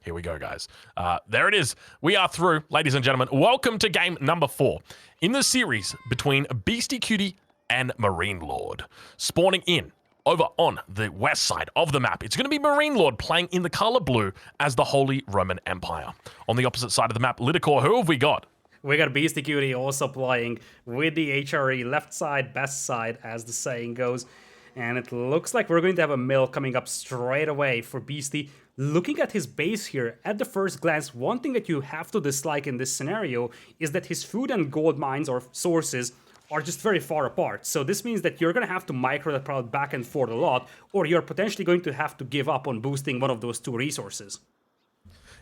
Here we go, guys. There it is. We are through, ladies and gentlemen. Welcome to game number 4 in the series between Beastyqt and MarineLorD. Spawning in over on the west side of the map, it's going to be MarineLorD playing in the color blue as the Holy Roman Empire. On the opposite side of the map, Lidakor, who have we got? We got Beastyqt also playing with the HRE left side, best side, as the saying goes. And it looks like we're going to have a mill coming up straight away for Beasty. Looking at his base here, at the first glance, one thing that you have to dislike in this scenario is that his food and gold mines or sources are just very far apart. So this means that you're going to have to micro the product back and forth a lot, or you're potentially going to have to give up on boosting one of those two resources.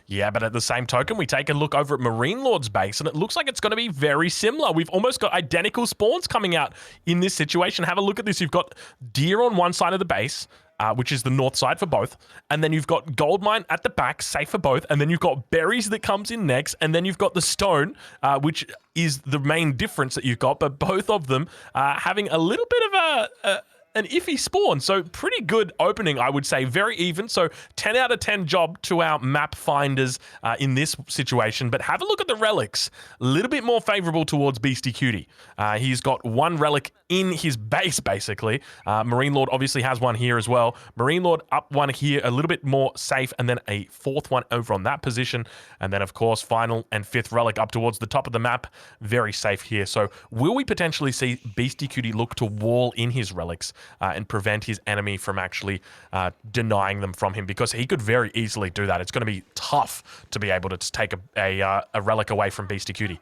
Yeah, but at the same token, we take a look over at MarineLorD's base, and it looks like it's going to be very similar. We've almost got identical spawns coming out in this situation. Have a look at this. You've got deer on one side of the base, which is the north side for both, and then you've got gold mine at the back, safe for both, and then you've got berries that comes in next, and then you've got the stone, which is the main difference that you've got, but both of them having a little bit of an iffy spawn. So pretty good opening, I would say. Very even. So 10 out of 10 job to our map finders in this situation. But have a look at the relics. A little bit more favorable towards Beastyqt. He's got one relic in his base, basically. MarineLorD obviously has one here as well. MarineLorD up one here, a little bit more safe, and then a fourth one over on that position. And then, of course, final and fifth relic up towards the top of the map. Very safe here. So will we potentially see Beastyqt look to wall in his relics and prevent his enemy from actually denying them from him? Because he could very easily do that. It's going to be tough to be able to take a relic away from Beastyqt.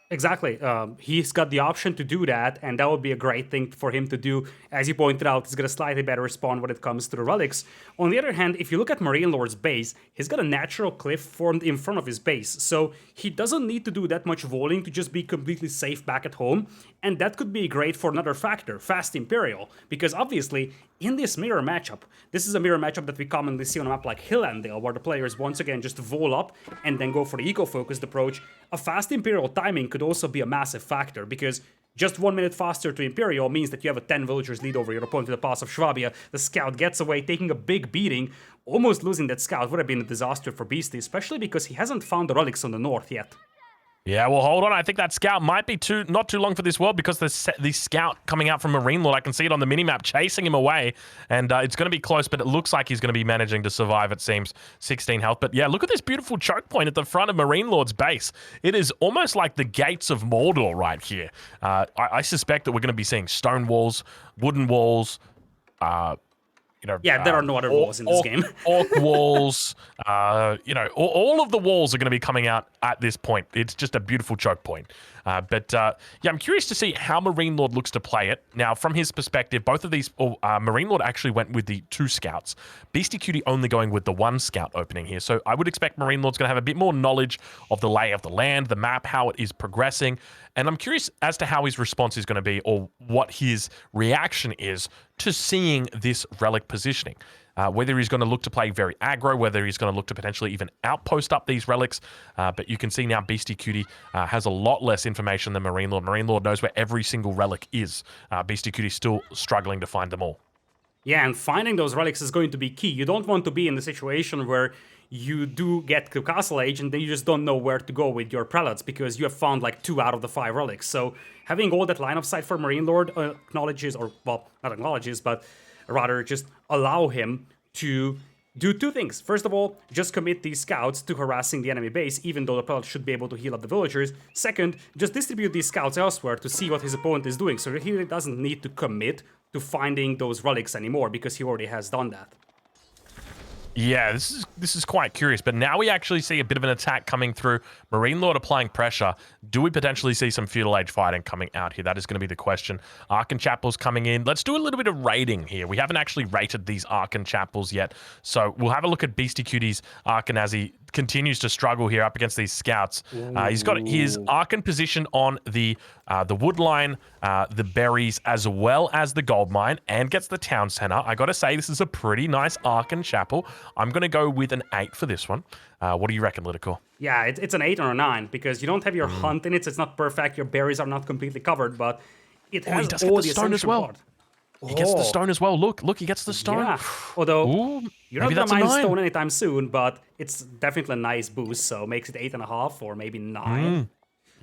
Exactly. He's got the option to do that, and that would be a great thing for him to do. As you pointed out, he's got a slightly better respawn when it comes to the relics. On the other hand, if you look at MarineLorD's base, he's got a natural cliff formed in front of his base, so he doesn't need to do that much walling to just be completely safe back at home, and that could be great for another factor, fast Imperial, because obviously, in this mirror matchup, this is a mirror matchup that we commonly see on a map like Hillandale, where the players once again just wall up and then go for the eco-focused approach. A fast Imperial timing could also be a massive factor, because just 1 minute faster to Imperial means that you have a 10 villagers lead over your opponent to the Pass of Schwabia. The scout gets away, taking a big beating. Almost losing that scout would have been a disaster for Beasty, especially because he hasn't found the relics on the north yet. Yeah, well, hold on. I think that scout might be not too long for this world, because the scout coming out from MarineLorD, I can see it on the minimap, chasing him away, and it's going to be close, but it looks like he's going to be managing to survive, it seems. 16 health. But yeah, look at this beautiful choke point at the front of MarineLorD's base. It is almost like the gates of Mordor right here. I suspect that we're going to be seeing stone walls, wooden walls, there are no other walls in this game. Orc walls, all of the walls are going to be coming out at this point. It's just a beautiful choke point. Yeah, I'm curious to see how MarineLorD looks to play it. Now, from his perspective, both of these, MarineLorD actually went with the 2 scouts. Beastyqt only going with the 1 scout opening here. So I would expect MarineLorD's going to have a bit more knowledge of the lay of the land, the map, how it is progressing. And I'm curious as to how his response is going to be, or what his reaction is to seeing this relic positioning. Whether he's going to look to play very aggro, whether he's going to look to potentially even outpost up these relics. But you can see now Beastyqt has a lot less information than MarineLorD. MarineLorD knows where every single relic is. Beastyqt is still struggling to find them all. Yeah, and finding those relics is going to be key. You don't want to be in the situation where you do get to Castle Age and then you just don't know where to go with your prelates, because you have found like 2 out of the 5 relics. So having all that line of sight for MarineLorD acknowledges, or well, not acknowledges, but rather just allow him to do 2 things. First of all, just commit these scouts to harassing the enemy base, even though the prelate should be able to heal up the villagers. Second, just distribute these scouts elsewhere to see what his opponent is doing, so he really doesn't need to commit to finding those relics anymore, because he already has done that. Yeah, this is quite curious, but now we actually see a bit of an attack coming through. MarineLorD applying pressure. Do we potentially see some feudal age fighting coming out here? That is going to be the question. Archon Chapels coming in. Let's do a little bit of rating here. We haven't actually rated these Archon Chapels yet, so we'll have a look at Beastyqt's Archon as he continues to struggle here up against these scouts. He's got his Archon position on the wood line, the berries, as well as the gold mine, and gets the town center. I got to say, this is a pretty nice Archon Chapel. I'm going to go with an 8 for this one. What do you reckon, Lidakor? Yeah, it's an 8 or a 9, because you don't have your hunt in it, so it's not perfect, your berries are not completely covered, but it has he does all get the stone as essential well. part. He gets the Oh, stone as well. Look, he gets the stone. yeah. Although, Ooh, you're not maybe gonna that's a mine 9. stone anytime soon, but it's definitely a nice boost, so makes it 8.5 or maybe 9.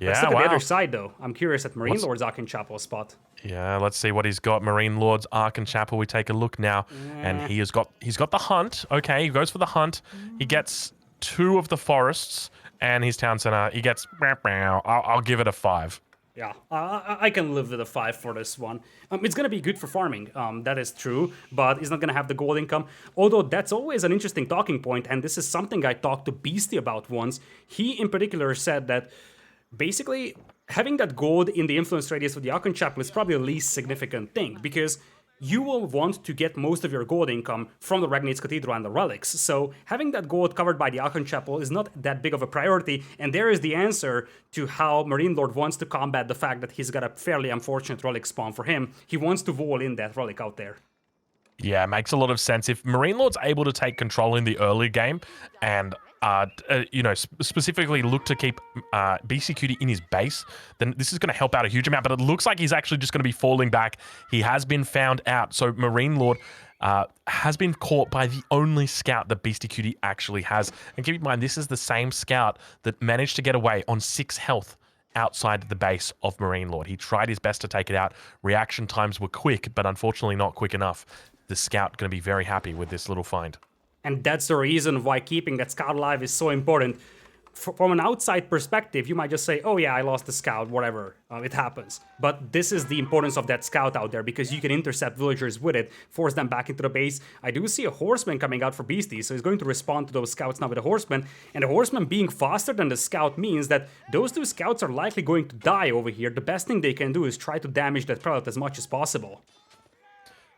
Let's Yeah, look at the wow. other side, though. I'm curious at MarineLorD's Arcane Chapel spot. Yeah, let's see what he's got. MarineLorD's Arcane Chapel. We take a look now, and he's got the hunt. Okay, he goes for the hunt. He gets 2 of the forests and his town center. He gets. I'll give it a 5. Yeah, I can live with a 5 for this one. It's gonna be good for farming, that is true, but it's not gonna have the gold income. Although that's always an interesting talking point, and this is something I talked to Beastyqt about once. He, in particular, said that basically having that gold in the influence radius of the Archon Chapel is probably the least significant thing, because you will want to get most of your gold income from the Ragnade's Cathedral and the relics. So having that gold covered by the Archon Chapel is not that big of a priority, and there is the answer to how MarineLorD wants to combat the fact that he's got a fairly unfortunate relic spawn for him. He wants to wall in that relic out there. Yeah, makes a lot of sense. If MarineLorD's able to take control in the early game and specifically look to keep Beastyqt in his base, then this is going to help out a huge amount. But it looks like he's actually just going to be falling back. He has been found out. So MarineLorD has been caught by the only scout that Beastyqt actually has. And keep in mind, this is the same scout that managed to get away on 6 health outside the base of MarineLorD. He tried his best to take it out. Reaction times were quick, but unfortunately not quick enough. The scout going to be very happy with this little find. And that's the reason why keeping that scout alive is so important. From an outside perspective, you might just say, oh yeah, I lost the scout, whatever, it happens. But this is the importance of that scout out there, because you can intercept villagers with it, force them back into the base. I do see a horseman coming out for Beastie, so he's going to respond to those scouts now with a horseman. And the horseman being faster than the scout means that those 2 scouts are likely going to die over here. The best thing they can do is try to damage that prelate as much as possible.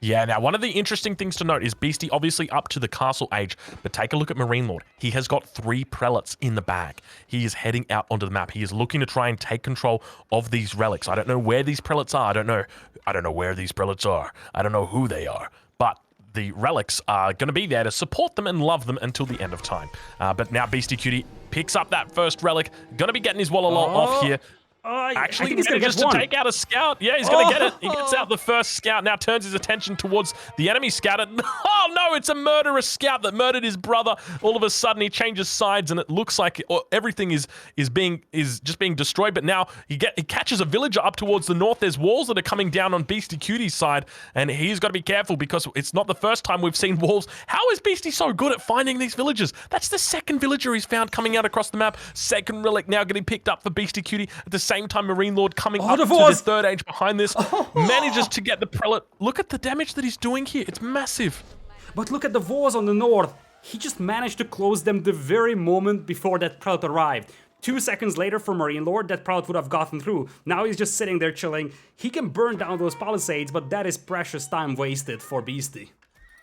Yeah, now one of the interesting things to note is Beastie obviously up to the castle age, but take a look at MarineLorD. He has got 3 prelates in the bag. He is heading out onto the map. He is looking to try and take control of these relics. I don't know where these prelates are. I don't know where these prelates are. I don't know who they are. But the relics are going to be there to support them and love them until the end of time. But now Beastyqt picks up that first relic. Going to be getting his Wallalow off here. Actually, he's gonna manages get to take out a scout. Yeah, he's going to get it. He gets out the first scout, now turns his attention towards the enemy scout. And, oh no, it's a murderous scout that murdered his brother. All of a sudden, he changes sides, and it looks like everything is just being destroyed. But now he catches a villager up towards the north. There's walls that are coming down on Beastyqt's side, and he's got to be careful because it's not the first time we've seen walls. How is Beastie so good at finding these villagers? That's the second villager he's found coming out across the map. Second relic now getting picked up for Beastyqt. At the same time, MarineLorD coming up to the third age behind this, manages to get the prelate. Look at the damage that he's doing here. It's massive. But look at the walls on the north. He just managed to close them the very moment before that prelate arrived. 2 seconds later for MarineLorD, that prelate would have gotten through. Now he's just sitting there chilling. He can burn down those palisades, but that is precious time wasted for Beastie.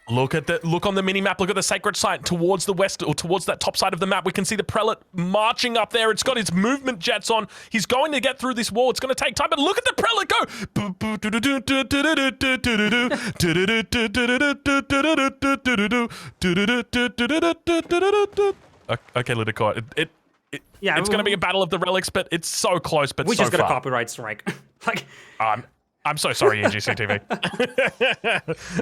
Look on the mini-map, look at the sacred site towards the west, or towards that top side of the map. We can see the prelate marching up there. It's got his movement jets on. He's going to get through this wall. It's going to take time, but look at the prelate go! Okay, Lidakor. It's going to be a battle of the relics, but it's so close, but we so just far. got a copyright strike. I'm so sorry, NGC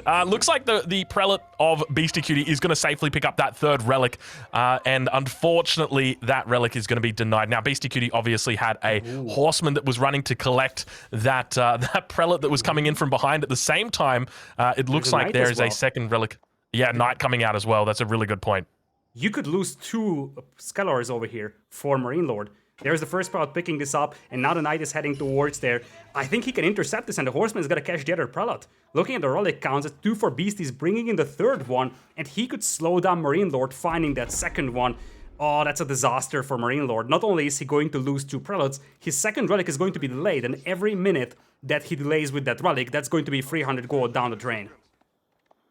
TV. Looks like the prelate of Beastyqt is going to safely pick up that third relic, and unfortunately, that relic is going to be denied. Now, Beastyqt obviously had a horseman that was running to collect that prelate that was coming in from behind. At the same time, it looks like there is a second relic. Yeah, knight coming out as well. That's a really good point. You could lose 2 scholars over here for MarineLorD. There's the first prelate picking this up, and now the knight is heading towards there. I think he can intercept this, and the horseman is going to catch the other prelate. Looking at the relic counts, it's 2 for Beasties, bringing in the third one, and he could slow down MarineLorD finding that second one. Oh, that's a disaster for MarineLorD. Not only is he going to lose 2 prelates, his second relic is going to be delayed, and every minute that he delays with that relic, that's going to be 300 gold down the drain.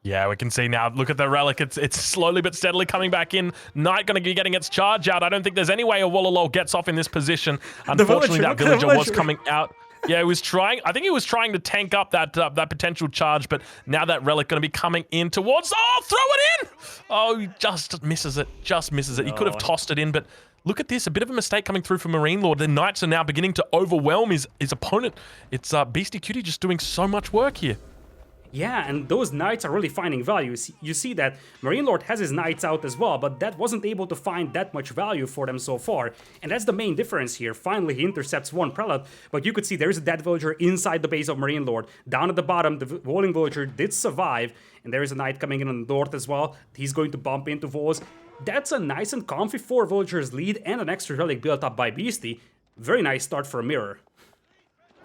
Yeah, we can see now. Look at the relic. It's slowly but steadily coming back in. Knight going to be getting its charge out. I don't think there's any way a Wallalow gets off in this position. Unfortunately, that villager was coming out. Yeah, he was trying. I think he was trying to tank up that potential charge, but now that relic going to be coming in towards. Oh, throw it in! Oh, he just misses it. Just misses it. He could have tossed it in, but look at this. A bit of a mistake coming through for MarineLorD. The knights are now beginning to overwhelm his opponent. It's Beastyqt just doing so much work here. Yeah, and those knights are really finding value. You see that MarineLorD has his knights out as well, but that wasn't able to find that much value for them so far. And that's the main difference here. Finally, he intercepts one prelate, but you could see there's a dead villager inside the base of MarineLorD. Down at the bottom, the walling villager did survive, and there is a knight coming in on the north as well. He's going to bump into Voz. That's a nice and comfy 4 villagers lead and an extra relic built up by Beasty. Very nice start for a mirror.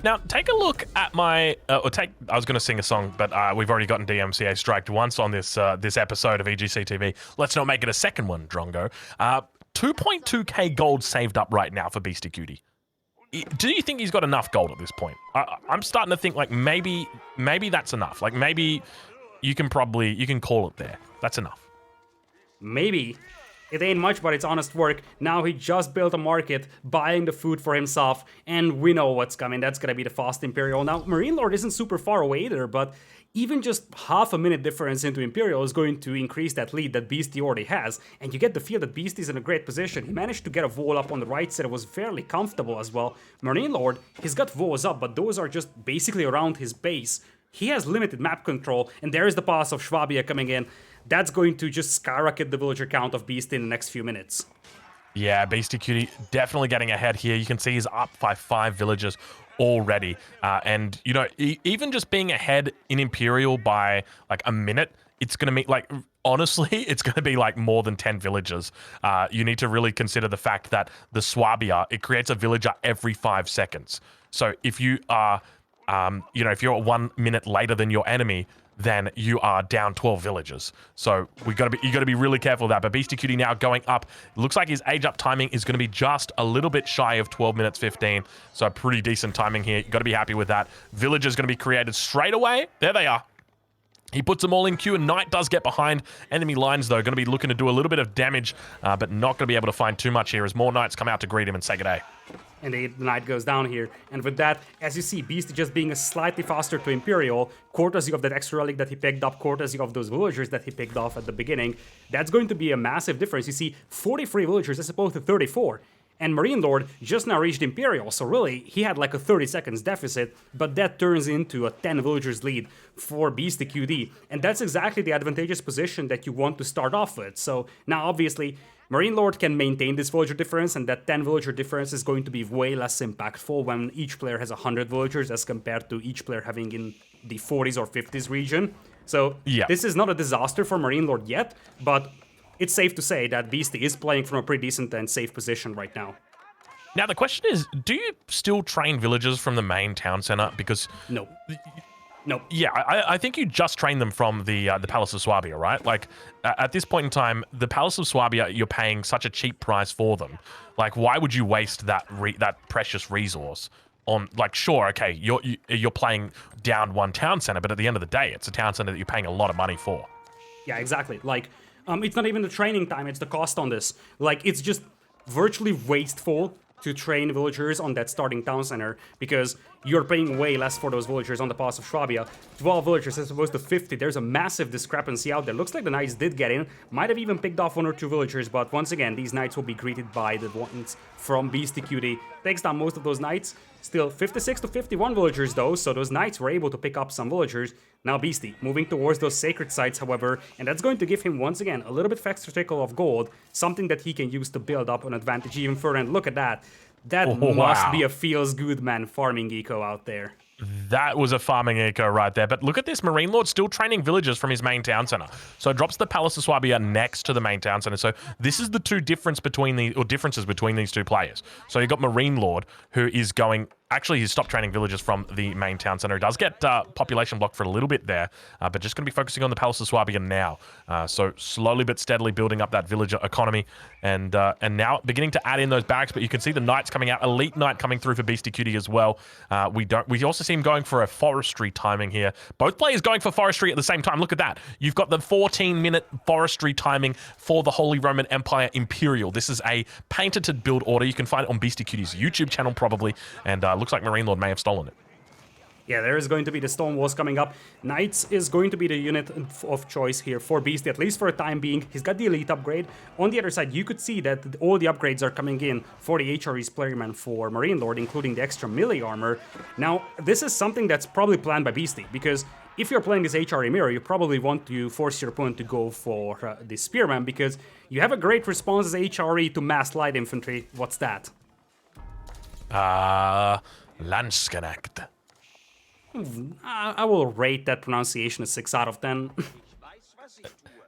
Now, take a look at my, I was going to sing a song, but we've already gotten DMCA striked once on this this episode of EGC TV. Let's not make it a second one, Drongo. 2.2k gold saved up right now for Beastyqt. Do you think he's got enough gold at this point? I'm starting to think like maybe that's enough. Like maybe you can call it there. That's enough. Maybe. It ain't much, but it's honest work. Now he just built a market, buying the food for himself, and we know what's coming. That's gonna be the fast Imperial. Now, MarineLorD isn't super far away either, but even just half a minute difference into Imperial is going to increase that lead that Beasty already has, and you get the feel that Beasty's in a great position. He managed to get a wall up on the right side, it was fairly comfortable as well. MarineLorD, he's got walls up, but those are just basically around his base. He has limited map control, and there is the pass of Swabia coming in. That's going to just skyrocket the villager count of Beast in the next few minutes. Yeah, Beastyqt definitely getting ahead here. You can see he's up by 5 villagers already. And, you know, even just being ahead in Imperial by like a minute, it's going to mean like, honestly, it's going to be like more than 10 villagers. You need to really consider the fact that the Swabia, it creates a villager every 5 seconds. So if you are, you know, if you're 1 minute later than your enemy, then you are down 12 villagers. So you got to be really careful of that. But Beastyqt now going up. It looks like his age up timing is going to be just a little bit shy of 12 minutes 15. So pretty decent timing here. You got to be happy with that. Villagers going to be created straight away. There they are. He puts them all in queue, and Knight does get behind enemy lines, though. Going to be looking to do a little bit of damage, but not going to be able to find too much here as more Knights come out to greet him and say good day. And the Knight goes down here. And with that, as you see, Beast just being a slightly faster to Imperial, courtesy of that extra relic that he picked up, courtesy of those villagers that he picked off at the beginning, that's going to be a massive difference. You see, 43 villagers as opposed to 34. And MarineLorD just now reached Imperial, so really, he had like a 30 seconds deficit, but that turns into a 10 villagers lead for Beastyqt, and that's exactly the advantageous position that you want to start off with. So now, obviously, MarineLorD can maintain this villager difference, and that 10 villager difference is going to be way less impactful when each player has 100 villagers as compared to each player having in the 40s or 50s region. So yeah, this is not a disaster for MarineLorD yet, but it's safe to say that Beasty is playing from a pretty decent and safe position right now. Now, the question is, do you still train villagers from the main town center? Because... No. No. Yeah, I think you just train them from the Palace of Swabia, right? Like, at this point in time, the Palace of Swabia, you're paying such a cheap price for them. Like, why would you waste that precious resource on, like, sure, okay, you're playing down one town center, but at the end of the day, it's a town center that you're paying a lot of money for. Yeah, exactly. Like, it's not even the training time, it's the cost on this. Like, it's just virtually wasteful to train villagers on that starting town center because you're paying way less for those villagers on the Pass of Swabia. 12 villagers as opposed to 50. There's a massive discrepancy out there. Looks like the Knights did get in. Might have even picked off 1 or 2 villagers, but once again, these Knights will be greeted by the ones from Beastyqt. Takes down most of those Knights. Still 56 to 51 villagers though, so those Knights were able to pick up some villagers. Now Beasty moving towards those sacred sites, however, and that's going to give him once again a little bit of extra trickle of gold, something that he can use to build up an advantage even further. And look at that. That must be a feels good man farming eco out there. That was a farming eco right there. But look at this, MarineLorD still training villagers from his main town center. So it drops the Palace of Swabia next to the main town center. So this is the differences between these two players. So you've got MarineLorD, who is going... Actually, he's stopped training villagers from the main town center. He does get population blocked for a little bit there, but just going to be focusing on the Palace of Swabia now. So slowly but steadily building up that villager economy, and now beginning to add in those barracks. But you can see the Knights coming out, Elite Knight coming through for Beastyqt as well. We also see him going for a forestry timing here. Both players going for forestry at the same time. Look at that. You've got the 14-minute forestry timing for the Holy Roman Empire Imperial. This is a patented build order. You can find it on Beastyqt's YouTube channel probably, and looks like MarineLorD may have stolen it. Yeah, there is going to be the Stone Walls coming up. Knights is going to be the unit of choice here for Beasty, at least for the time being. He's got the Elite upgrade. On the other side, you could see that all the upgrades are coming in for the HRE's playerman for MarineLorD, including the extra melee armor. Now, this is something that's probably planned by Beasty, because if you're playing this HRE mirror, you probably want to force your opponent to go for the Spearman, because you have a great response as HRE to mass light infantry. What's that? Landsknecht. I will rate that pronunciation a 6 out of 10.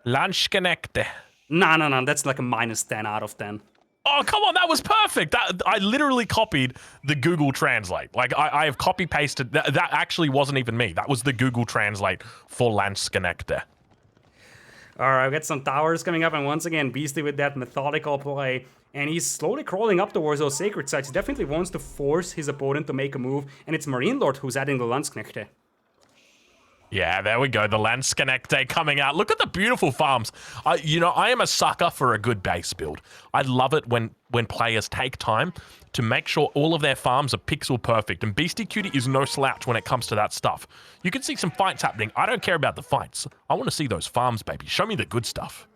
Landsknecht. No, that's like a -10 out of 10. Oh, come on, that was perfect. I literally copied the Google Translate. Like, I have copy-pasted. That actually wasn't even me. That was the Google Translate for Landsknecht. All right, we got some towers coming up, and once again, Beasty with that methodical play. And he's slowly crawling up towards those sacred sites. He definitely wants to force his opponent to make a move, and it's MarineLorD who's adding the Landsknechte. Yeah, there we go. The Landsknechte coming out. Look at the beautiful farms. I am a sucker for a good base build. I love it when players take time to make sure all of their farms are pixel perfect. And Beastyqt is no slouch when it comes to that stuff. You can see some fights happening. I don't care about the fights. I want to see those farms, baby. Show me the good stuff.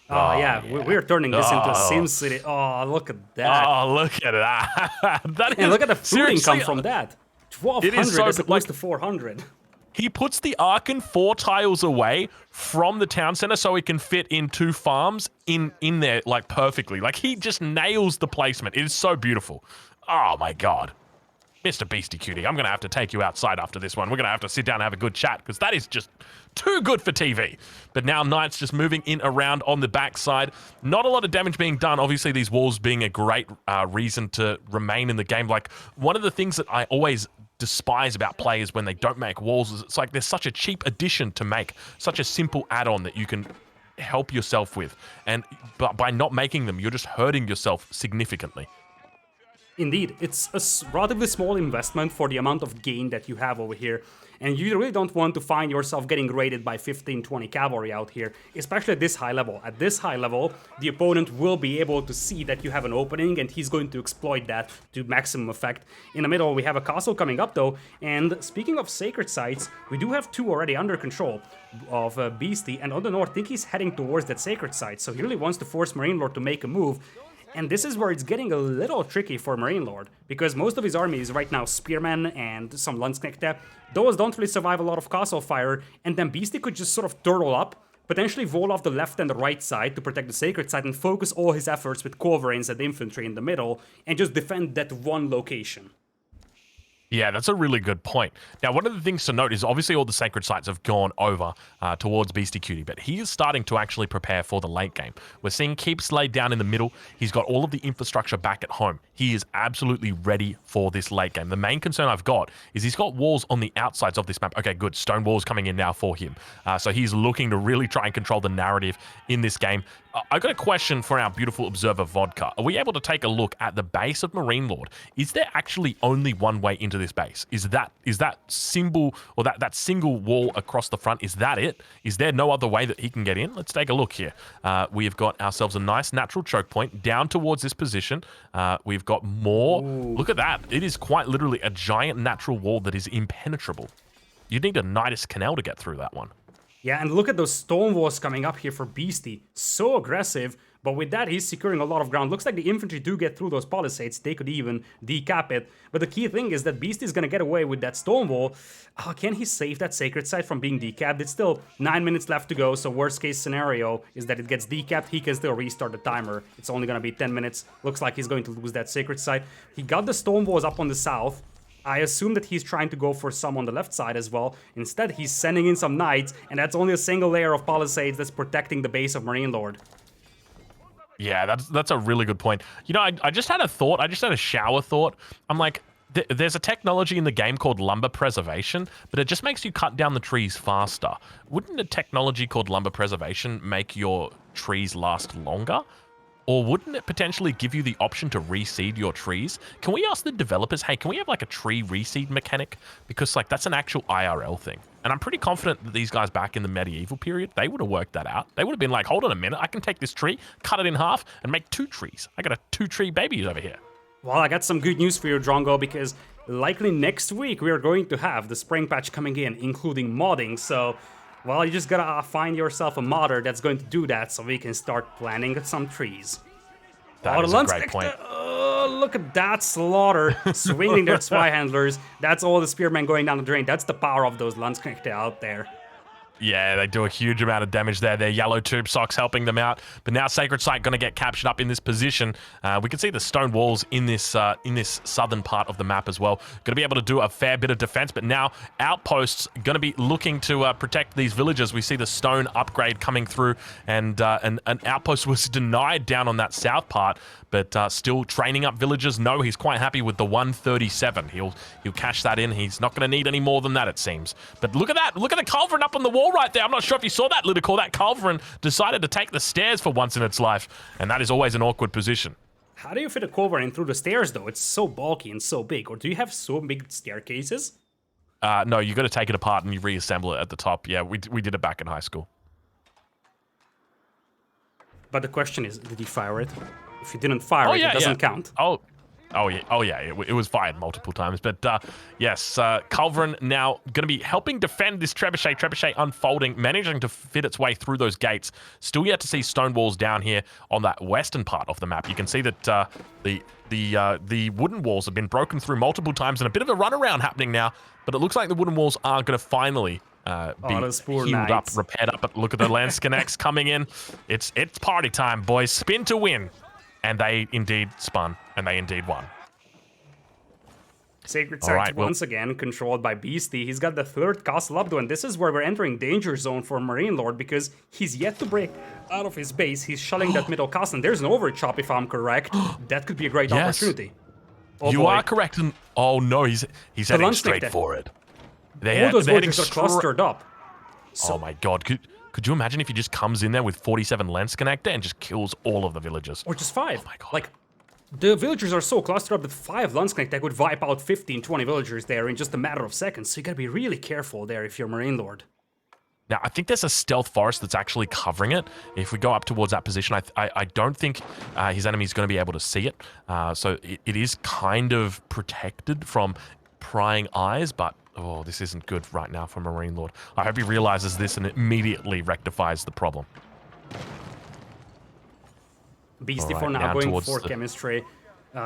Oh, yeah. We're turning this into a Sim City. Oh, look at that. Oh, look at that. And look at the food income from that. 1,200 as opposed to 400. He puts the Archon 4 tiles away from the town center so he can fit in 2 farms in there, like, perfectly. Like, he just nails the placement. It is so beautiful. Oh, my God. Mr. Beastyqt, I'm going to have to take you outside after this one. We're going to have to sit down and have a good chat, because that is just too good for TV. But now Knight's just moving in around on the backside. Not a lot of damage being done. Obviously, these walls being a great reason to remain in the game. Like, one of the things that I always despise about players when they don't make walls is it's like there's such a cheap addition to make, such a simple add-on that you can help yourself with. But by not making them, you're just hurting yourself significantly. Indeed, it's a relatively small investment for the amount of gain that you have over here, and you really don't want to find yourself getting raided by 15-20 cavalry out here, especially at this high level. At this high level, the opponent will be able to see that you have an opening, and he's going to exploit that to maximum effect. In the middle, we have a castle coming up though, and speaking of sacred sites, we do have 2 already under control of Beasty, and on the north, I think he's heading towards that sacred site, so he really wants to force MarineLorD to make a move. And this is where it's getting a little tricky for MarineLorD, because most of his army is right now Spearmen and some Landsknechte. Those don't really survive a lot of castle fire, and then Beasty could just sort of turtle up, potentially wall off the left and the right side to protect the sacred site, and focus all his efforts with Corverines and infantry in the middle, and just defend that one location. Yeah, that's a really good point. Now, one of the things to note is obviously all the sacred sites have gone over towards Beastyqt, but he is starting to actually prepare for the late game. We're seeing keeps laid down in the middle. He's got all of the infrastructure back at home. He is absolutely ready for this late game. The main concern I've got is he's got walls on the outsides of this map. Okay, good. Stone walls coming in now for him. So he's looking to really try and control the narrative in this game. I got a question for our beautiful observer Vodka. Are we able to take a look at the base of MarineLorD? Is there actually only one way into this base? Is that symbol or that single wall across the front? Is that it? Is there no other way that he can get in? Let's take a look here. We have got ourselves a nice natural choke point down towards this position. We've got more. Ooh. Look at that. It is quite literally a giant natural wall that is impenetrable. You'd need a Nidus Canal to get through that one. Yeah, and look at those stone walls coming up here for Beasty. So aggressive, but with that he's securing a lot of ground. Looks like the infantry do get through those palisades. They could even decap it. But the key thing is that Beasty is going to get away with that stone wall. Can he save that sacred site from being decapped? It's still 9 minutes left to go, so worst case scenario is that it gets decapped. He can still restart the timer. It's only going to be 10 minutes. Looks like he's going to lose that sacred site. He got the stone walls up on the south. I assume that he's trying to go for some on the left side as well. Instead, he's sending in some knights, and that's only a single layer of palisades that's protecting the base of MarineLorD. Yeah, that's a really good point. You know, I just had a thought. I just had a shower thought. I'm like, there's a technology in the game called lumber preservation, but it just makes you cut down the trees faster. Wouldn't a technology called lumber preservation make your trees last longer? Or wouldn't it potentially give you the option to reseed your trees? Can we ask the developers, hey, can we have like a tree reseed mechanic? Because like that's an actual IRL thing. And I'm pretty confident that these guys back in the medieval period, they would have worked that out. They would have been like, hold on a minute, I can take this tree, cut it in half, and make 2 trees. I got a 2-tree baby over here. Well, I got some good news for you, Drongo, because likely next week we are going to have the spring patch coming in, including modding, so... well, you just gotta find yourself a modder that's going to do that so we can start planting some trees. That is a great point. look at that slaughter. Swinging their spy handlers. That's all the spearmen going down the drain. That's the power of those Landsknechte out there. Yeah, they do a huge amount of damage there. Their yellow tube socks helping them out. But now Sacred Site going to get captured up in this position. We can see the stone walls in this southern part of the map as well. Going to be able to do a fair bit of defense, but now Outposts going to be looking to protect these villages. We see the stone upgrade coming through, and an Outpost was denied down on that south part, but still training up villagers. No, he's quite happy with the 137. He'll cash that in. He's not going to need any more than that, it seems. But look at that. Look at the culverin up on the wall right there. I'm not sure if you saw that, Lidakor. That culverin decided to take the stairs for once in its life, and that is always an awkward position. How do you fit a culverin through the stairs, though? It's so bulky and so big. Or do you have so big staircases? No, you got to take it apart and you reassemble it at the top. Yeah, we did it back in high school. But the question is, did he fire it? If you didn't fire it, it doesn't count. Oh yeah, it was fired multiple times. But yes, Culverin now going to be helping defend this trebuchet. Trebuchet unfolding, managing to fit its way through those gates. Still yet to see stone walls down here on that western part of the map. You can see that the wooden walls have been broken through multiple times, and a bit of a runaround happening now. But it looks like the wooden walls are going to finally be healed up, repaired up. But look at the Landsknechts coming in. It's party time, boys. Spin to win. And they indeed spun, and they indeed won. Sacred Site once again controlled by Beasty. He's got the third castle up though, and this is where we're entering danger zone for MarineLorD because he's yet to break out of his base. He's shelling that middle castle, and there's an overchop if I'm correct. That could be a great opportunity. Oh, you are correct. And oh no, he's heading straight for it. All those villagers are clustered up. So, oh my god, could you imagine if he just comes in there with 47 Landsknechte and just kills all of the villagers? Or just 5. Oh my god. Like, the villagers are so clustered up that 5 Landsknechte would wipe out 15, 20 villagers there in just a matter of seconds. So you gotta be really careful there if you're MarineLorD. Now, I think there's a stealth forest that's actually covering it. If we go up towards that position, I don't think his enemy's going to be able to see it. So it is kind of protected from prying eyes, but oh, this isn't good right now for MarineLorD. I hope he realizes this and immediately rectifies the problem. Beasty for now going for chemistry.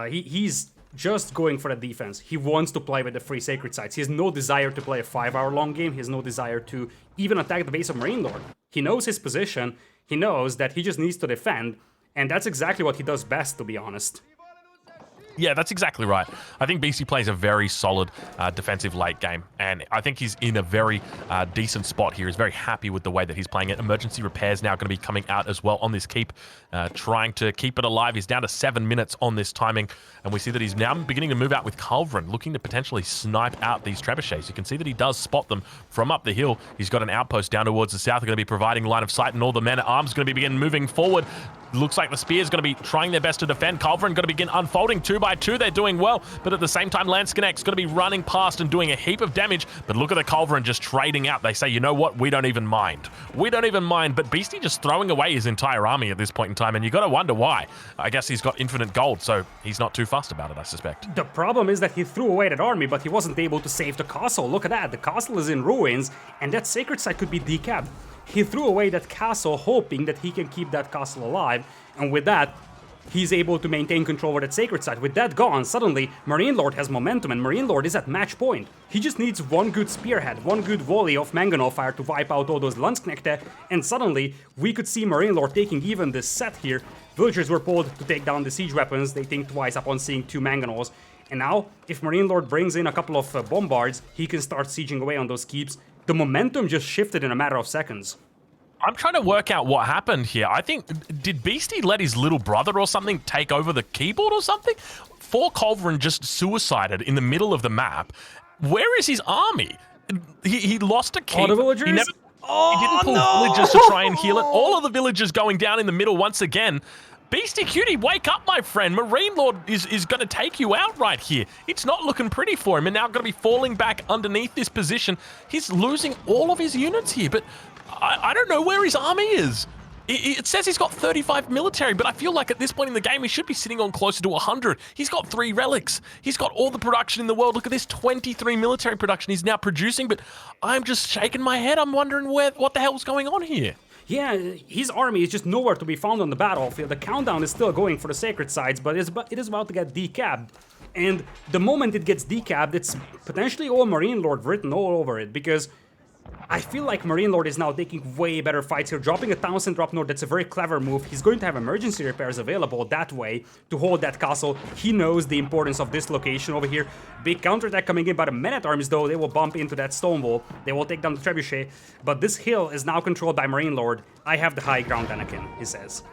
He's just going for the defense. He wants to play with the free sacred sites. He has no desire to play a 5-hour long game. He has no desire to even attack the base of MarineLorD. He knows his position. He knows that he just needs to defend. And that's exactly what he does best, to be honest. Yeah, that's exactly right. I think Beasty plays a very solid defensive late game, and I think he's in a very decent spot here. He's very happy with the way that he's playing it. Emergency repairs now going to be coming out as well on this keep, trying to keep it alive. He's down to 7 minutes on this timing, and we see that he's now beginning to move out with Culverin, looking to potentially snipe out these trebuchets. You can see that he does spot them from up the hill. He's got an outpost down towards the south, going to be providing line of sight, and all the men at arms going to begin moving forward. Looks like the Spear's going to be trying their best to defend. Culverin going to begin unfolding 2 by 2. They're doing well, but at the same time, Landsknecht's going to be running past and doing a heap of damage. But look at the Culverin just trading out. They say, you know what? We don't even mind. We don't even mind. But Beasty just throwing away his entire army at this point in time, and you got to wonder why. I guess he's got infinite gold, so he's not too fussed about it, I suspect. The problem is that he threw away that army, but he wasn't able to save the castle. Look at that. The castle is in ruins, and that sacred site could be decapped. He threw away that castle, hoping that he can keep that castle alive, and with that, he's able to maintain control over that sacred site. With that gone, suddenly, MarineLorD has momentum, and MarineLorD is at match point. He just needs one good spearhead, one good volley of mangonel fire to wipe out all those Landsknechte, and suddenly, we could see MarineLorD taking even this set here. Villagers were pulled to take down the siege weapons. They think twice upon seeing 2 mangonels. And now, if MarineLorD brings in a couple of bombards, he can start sieging away on those keeps. The momentum just shifted in a matter of seconds. I'm trying to work out what happened here. I think, did Beasty let his little brother or something take over the keyboard or something? 4 Culverin just suicided in the middle of the map. Where is his army? He lost a keep. All the villagers? He didn't pull villagers to try and heal it. All of the villagers going down in the middle once again. Beastyqt, wake up, my friend. MarineLorD is going to take you out right here. It's not looking pretty for him, and now going to be falling back underneath this position. He's losing all of his units here, but I don't know where his army is. It says he's got 35 military, but I feel like at this point in the game, he should be sitting on closer to 100. He's got 3 relics. He's got all the production in the world. Look at this 23 military production he's now producing, but I'm just shaking my head. I'm wondering what the hell's going on here. Yeah, his army is just nowhere to be found on the battlefield. The countdown is still going for the sacred sites, but it is about to get decapped. And the moment it gets decapped, it's potentially all MarineLorD written all over it, because I feel like MarineLorD is now taking way better fights here. Dropping a town center up north, that's a very clever move. He's going to have emergency repairs available that way to hold that castle. He knows the importance of this location over here. Big counterattack coming in by the men-at-arms, though. They will bump into that stone wall. They will take down the trebuchet. But this hill is now controlled by MarineLorD. I have the high ground, Anakin, he says.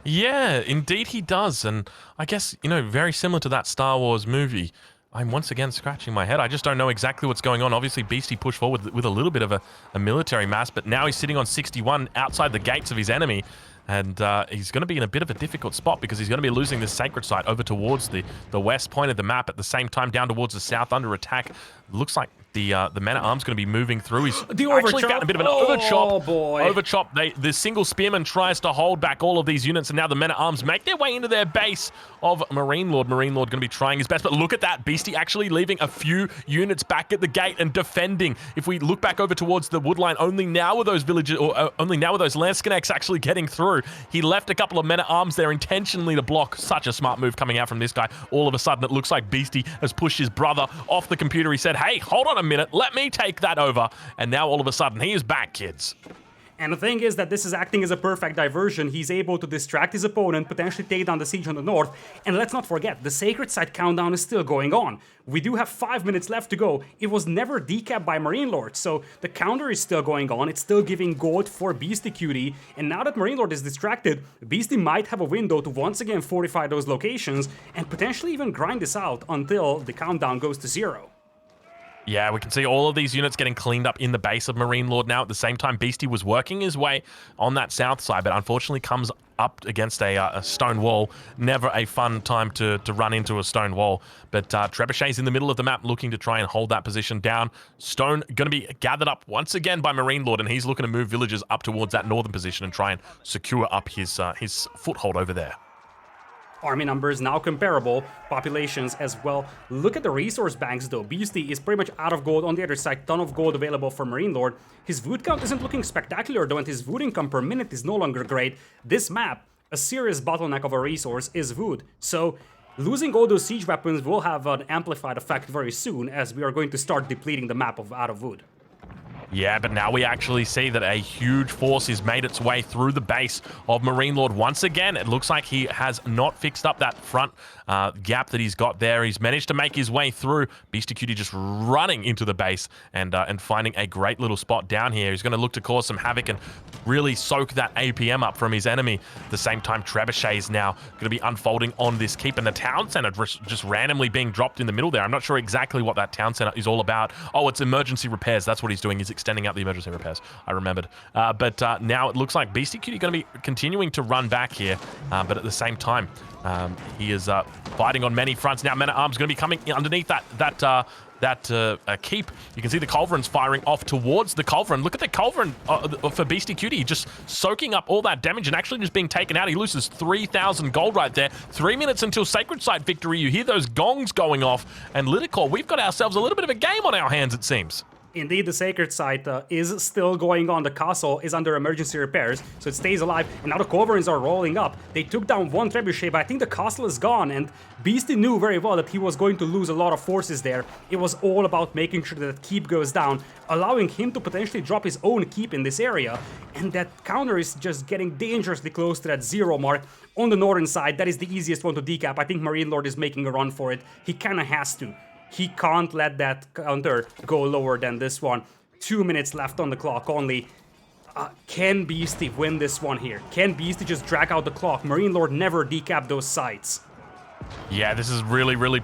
Yeah, indeed he does. And I guess, you know, very similar to that Star Wars movie, I'm once again scratching my head. I just don't know exactly what's going on. Obviously, Beasty pushed forward with a little bit of a military mass, but now he's sitting on 61 outside the gates of his enemy. And he's going to be in a bit of a difficult spot because he's going to be losing this sacred site over towards the west point of the map. At the same time, down towards the south under attack. Looks like the man-at-arms going to be moving through. He's actually found a bit of an overchop. Oh, boy. Overchop. The single spearman tries to hold back all of these units, and now the men-at-arms make their way into their base of MarineLorD. MarineLorD going to be trying his best, but look at that. Beasty actually leaving a few units back at the gate and defending. If we look back over towards the wood line, only now are those villages, or only now are those Landsconnects actually getting through. He left a couple of men-at-arms there intentionally to block. Such a smart move coming out from this guy. All of a sudden, it looks like Beasty has pushed his brother off the computer. He said, hey, hold on a minute, let me take that over. And now all of a sudden, he is back, kids. And the thing is that this is acting as a perfect diversion. He's able to distract his opponent, potentially take down the siege on the north. And let's not forget, the sacred site countdown is still going on. We do have 5 minutes left to go. It was never decapped by MarineLorD, so the counter is still going on. It's still giving gold for Beastyqt. And now that MarineLorD is distracted, Beasty might have a window to once again fortify those locations and potentially even grind this out until the countdown goes to 0. Yeah, we can see all of these units getting cleaned up in the base of MarineLorD now. At the same time, Beasty was working his way on that south side, but unfortunately comes up against a stone wall. Never a fun time to run into a stone wall. But Trebuchet's in the middle of the map looking to try and hold that position down. Stone going to be gathered up once again by MarineLorD, and he's looking to move villagers up towards that northern position and try and secure up his foothold over there. Army numbers now comparable, populations as well. Look at the resource banks though. Beasty is pretty much out of gold. On the other side, ton of gold available for MarineLorD. His wood count isn't looking spectacular though, and his wood income per minute is no longer great. This map, a serious bottleneck of a resource is wood. So losing all those siege weapons will have an amplified effect very soon, as we are going to start depleting the map out of wood. Yeah, but now we actually see that a huge force has made its way through the base of MarineLorD once again. It looks like he has not fixed up that front gap that he's got there. He's managed to make his way through. Beastyqt just running into the base and finding a great little spot down here. He's going to look to cause some havoc and really soak that APM up from his enemy. At the same time, Trebuchet is now going to be unfolding on this keep, and the town center just randomly being dropped in the middle there. I'm not sure exactly what that town center is all about. Oh, it's emergency repairs. That's what he's doing. He's extending out the emergency repairs. I remembered. But now it looks like Beastyqt going to be continuing to run back here, but at the same time, he is fighting on many fronts. Now Men-at-Arms going to be coming underneath that keep. You can see the Culverins firing off towards the Culverin. Look at the Culverin for Beastyqt, just soaking up all that damage and actually just being taken out. He loses 3,000 gold right there. 3 minutes until Sacred Site victory. You hear those gongs going off, and Lidakor, we've got ourselves a little bit of a game on our hands, it seems. Indeed, the sacred site is still going on. The castle is under emergency repairs, so it stays alive. And now the Culverins are rolling up. They took down one trebuchet, but I think the castle is gone. And Beasty knew very well that he was going to lose a lot of forces there. It was all about making sure that keep goes down, allowing him to potentially drop his own keep in this area. And that counter is just getting dangerously close to that 0 mark. On the northern side, that is the easiest one to decap. I think MarineLorD is making a run for it. He kind of has to. He can't let that counter go lower than this one. 2 minutes left on the clock only. Can Beasty win this one here? Can Beasty just drag out the clock? MarineLorD never decapped those sites. Yeah, this is really, really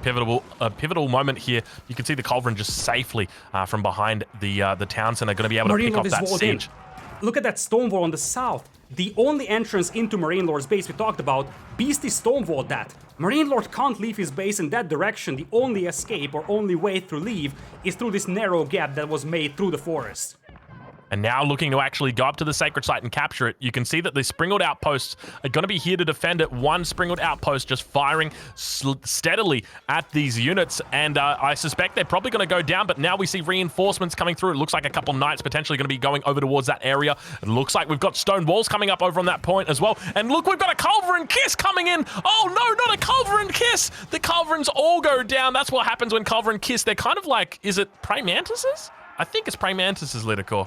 a pivotal moment here. You can see the Culverin just safely from behind the town center going to be able to pick up that siege. Look at that stone wall on the south. The only entrance into MarineLorD's base we talked about, Beasty stonewalled that. MarineLorD can't leave his base in that direction. The only escape or only way to leave is through this narrow gap that was made through the forest. and now looking to actually go up to the sacred site and capture it. You can see that the sprinkled outposts are going to be here to defend it. One sprinkled outpost just firing steadily at these units, and I suspect they're probably going to go down, but now we see reinforcements coming through. It looks like a couple knights potentially going to be going over towards that area. It looks like we've got stone walls coming up over on that point as well, and look, we've got a Culverin Kiss coming in. Oh no, not a Culverin Kiss. The Culverins all go down. That's what happens when Culverin Kiss. They're kind of like, is it praying mantises? I think it's praying mantises, Lidakor.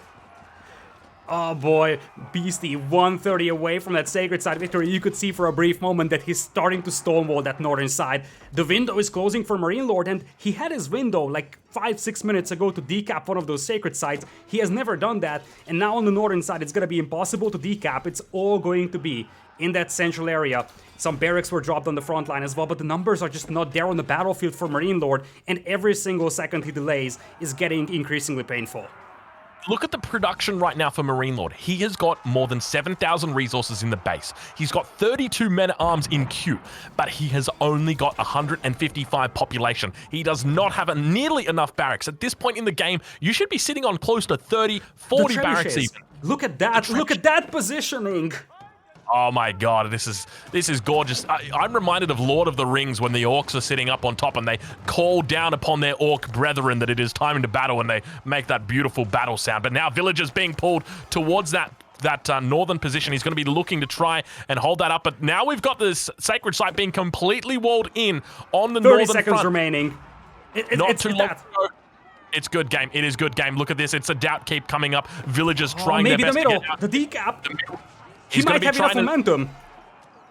Oh boy, Beasty 130 away from that sacred side victory. You could see for a brief moment that he's starting to stonewall that northern side. The window is closing for MarineLorD, and he had his window like 5-6 minutes ago to decap one of those sacred sites. He has never done that, and now on the northern side it's gonna be impossible to decap. It's all going to be in that central area. Some barracks were dropped on the front line as well, but the numbers are just not there on the battlefield for MarineLorD, and every single second he delays is getting increasingly painful. Look at the production right now for MarineLorD. He has got more than 7,000 resources in the base. He's got 32 men-at-arms in queue, but he has only got 155 population. He does not have nearly enough barracks. At this point in the game, you should be sitting on close to 30, 40 barracks even. Look at that, look at that positioning! Oh my god, this is gorgeous. I'm reminded of Lord of the Rings when the orcs are sitting up on top and they call down upon their orc brethren that it is time to battle, and they make that beautiful battle sound. But now villagers being pulled towards that northern position. He's going to be looking to try and hold that up, but now we've got this sacred site being completely walled in on the northern front. 30 seconds remaining. Not too long to go. It's good game. It is good game. Look at this. It's a doubt keep coming up. Villagers trying their best to get out. The decap. The middle. He might have enough momentum.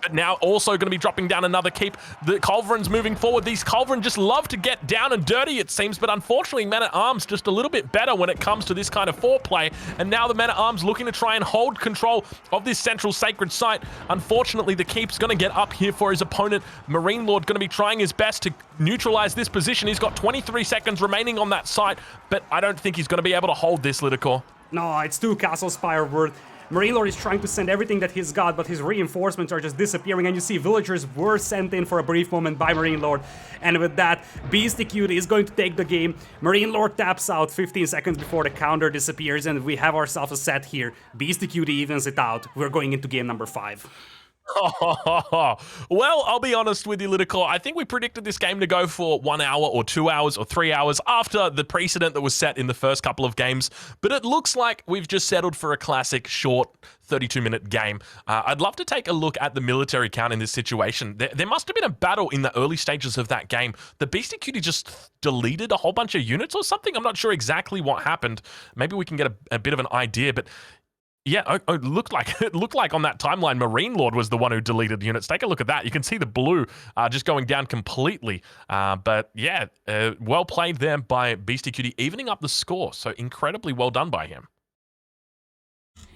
But now also going to be dropping down another keep. The Culverins moving forward. These Culverin just love to get down and dirty, it seems, but unfortunately men-at-arms just a little bit better when it comes to this kind of foreplay. And now the men-at-arms looking to try and hold control of this central sacred site. Unfortunately, the keep's going to get up here for his opponent. MarineLorD going to be trying his best to neutralize this position. He's got 23 seconds remaining on that site, but I don't think he's going to be able to hold this, Lidakor. No, it's 2 castle spire worth. MarineLorD is trying to send everything that he's got, but his reinforcements are just disappearing, and you see villagers were sent in for a brief moment by MarineLorD, and with that, Beastyqt is going to take the game. MarineLorD taps out 15 seconds before the counter disappears, and we have ourselves a set here. Beastyqt evens it out. We're going into game number 5. Well, I'll be honest with you, Lidakor. I think we predicted this game to go for 1 hour or 2 hours or 3 hours after the precedent that was set in the first couple of games, but it looks like we've just settled for a classic short 32-minute game. I'd love to take a look at the military count in this situation. There must have been a battle in the early stages of that game. The Beastyqt just deleted a whole bunch of units or something. I'm not sure exactly what happened. Maybe we can get a bit of an idea, but yeah, it looked like on that timeline, MarineLorD was the one who deleted units. Take a look at that. You can see the blue just going down completely. But yeah, well played there by Beastyqt, evening up the score. So incredibly well done by him.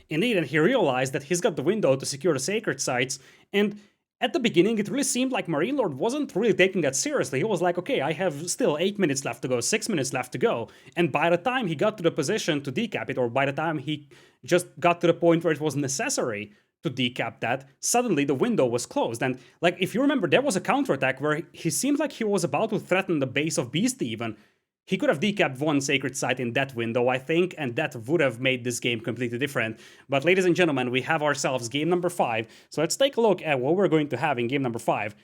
Indeed, and he realized that he's got the window to secure the sacred sites, and at the beginning, it really seemed like MarineLorD wasn't really taking that seriously. He was like, okay, I have still 8 minutes left to go, 6 minutes left to go. And by the time he got to the position to decap it, or by the time he just got to the point where it was necessary to decap that, suddenly the window was closed. And like, if you remember, there was a counterattack where he seemed like he was about to threaten the base of Beasty even. He could have decapped one sacred site in that window, I think, and that would have made this game completely different. But ladies and gentlemen, we have ourselves game number 5. So let's take a look at what we're going to have in game number 5.